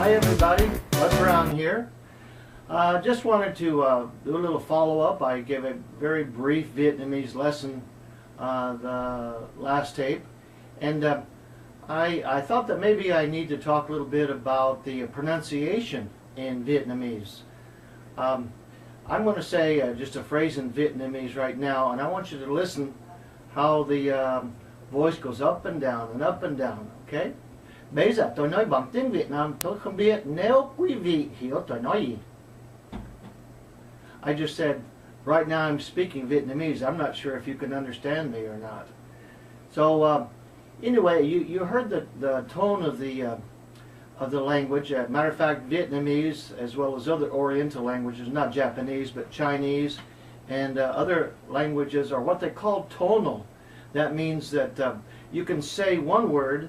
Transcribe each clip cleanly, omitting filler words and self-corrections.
Hi everybody, Bud Brown here. Just wanted to do a little follow-up. I gave a very brief Vietnamese lesson the last tape, and I thought that maybe I need to talk a little bit about the pronunciation in Vietnamese. I'm going to say just a phrase in Vietnamese right now, and I want you to listen how the voice goes up and down, okay? Bây giờ tôi nói bằng tiếng Việt Nam, tôi không biết nếu quý vị hiểu tôi nói gì. I just said, right now I'm speaking Vietnamese. I'm not sure if you can understand me or not. So anyway, you heard the tone of the language. Matter of fact, Vietnamese, as well as other Oriental languages, not Japanese, but Chinese, and other languages are what they call tonal. That means that you can say one word.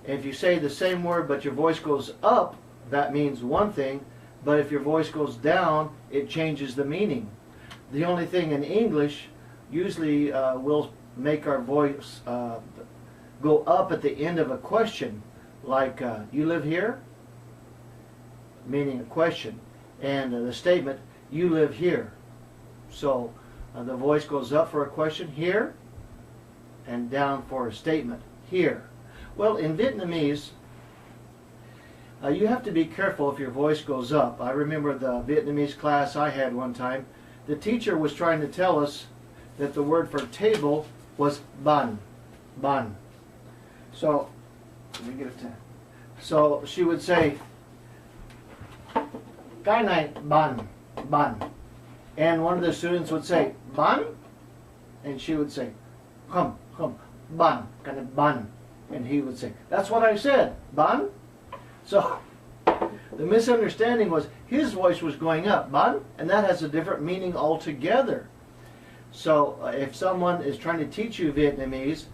If you say the same word but your voice goes up, that means one thing, but if your voice goes down, it changes the meaning. The only thing in English, usually we'll make our voice go up at the end of a question, like you live here, meaning a question, and the statement, you live here. So the voice goes up for a question, here, and down for a statement, here. Well, in Vietnamese, you have to be careful if your voice goes up. I remember the Vietnamese class I had one time. The teacher was trying to tell us that the word for table was ban. Ban. So, let me get it to. So she would say, "Cái này ban, ban," and one of the students would say, "Ban," and she would say, "Không, không, ban, kind of ban." And he would say, "That's what I said, ban." So the misunderstanding was his voice was going up, ban, and that has a different meaning altogether. So if someone is trying to teach you Vietnamese,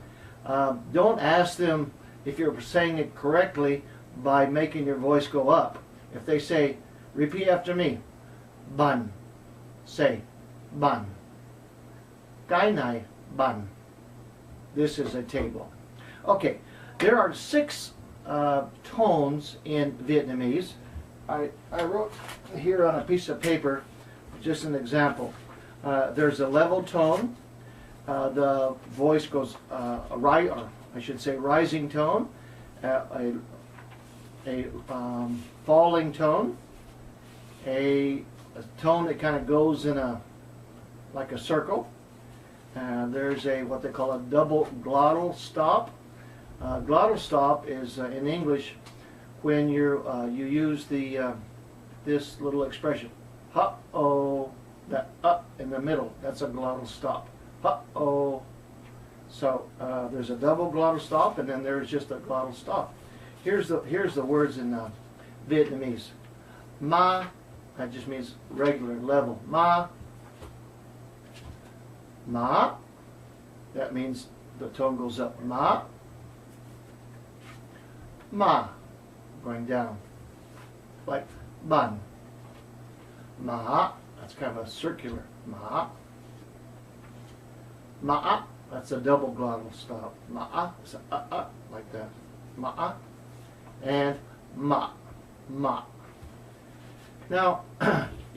don't ask them if you're saying it correctly by making your voice go up. If they say, repeat after me, ban, say, ban. Cái này ban. This is a table. Okay, there are 6 tones in Vietnamese. I wrote here on a piece of paper just an example. There's a level tone. The voice goes right, or I should say rising tone, a falling tone, a tone that kind of goes in like a circle. There's what they call a double glottal stop. Glottal stop is in English when you use this little expression, "huh-oh," that in the middle. That's a glottal stop. "huh-oh." So there's a double glottal stop, and then there's just a glottal stop. Here's the words in Vietnamese. Ma, that just means regular, level. Ma. Ma, that means the tone goes up. Ma. Ma, going down, like ban. Ma, that's kind of a circular. Ma. Ma, that's a double glottal stop. Ma, it's a like that. Ma, and ma, ma. Now,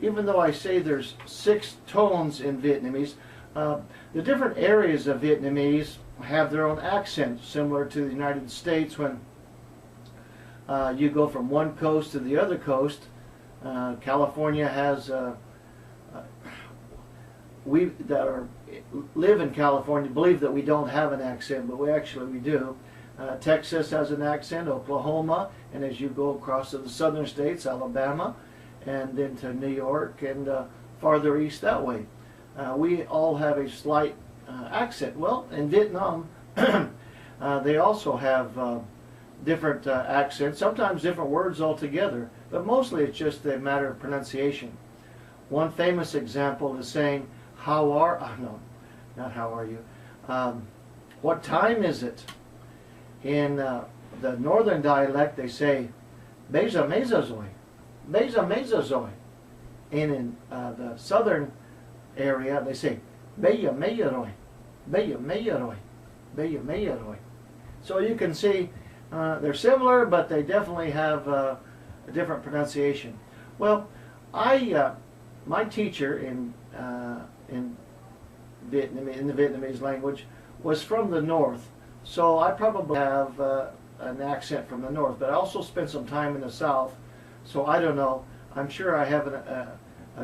even though I say there's 6 tones in Vietnamese, the different areas of Vietnamese have their own accent, similar to the United States when you go from one coast to the other coast. California has, we that live in California believe that we don't have an accent, but we do. Texas has an accent, Oklahoma, and as you go across to the southern states, Alabama, and then to New York and farther east that way. We all have a slight accent. Well, in Vietnam, they also have different accents, sometimes different words altogether, but mostly it's just a matter of pronunciation. One famous example is saying, no, not how are you, what time is it? In the northern dialect they say, bây giờ mấy giờ rồi, bây giờ mấy giờ rồi. And in the southern area they say, bây giờ mấy giờ rồi, bây giờ mấy giờ rồi, bây giờ mấy giờ rồi. So you can see They're similar, but they definitely have a different pronunciation. Well, my teacher in the Vietnamese language was from the north, so I probably have an accent from the north. But I also spent some time in the south, so I don't know. I'm sure I have a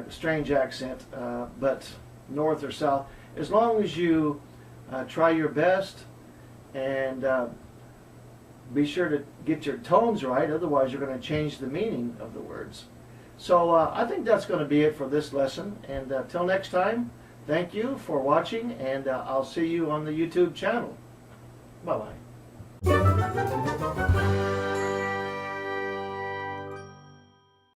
strange accent, but north or south, as long as you try your best and be sure to get your tones right, otherwise you're going to change the meaning of the words. So I think that's going to be it for this lesson, and till next time, thank you for watching, and I'll see you on the YouTube channel. Bye-bye.